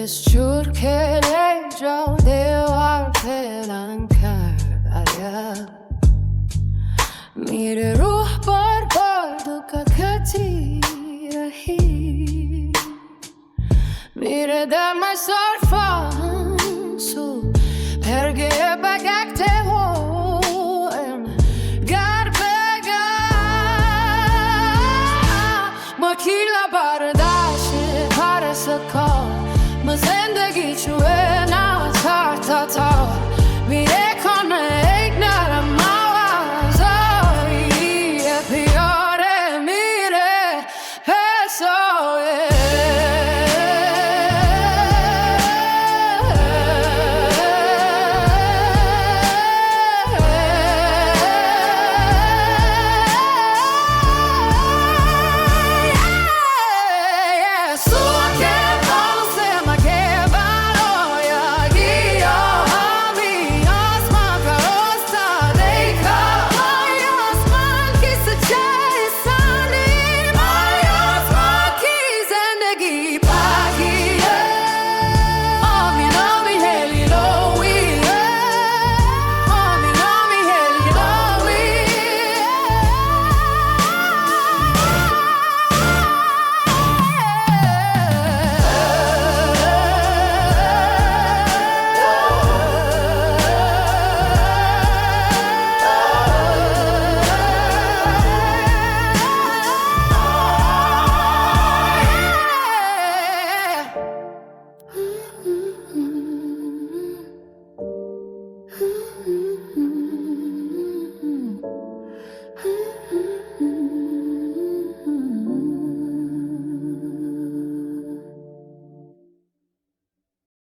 دستور که نجا دیوار پھلانگ کرد میره روح بار دھوکہ کھاتی رہی میره در مسار آنسو پرگه بھٹکتے ہوئے گر اکیلا برداشت پر سکار زندگی چھوئے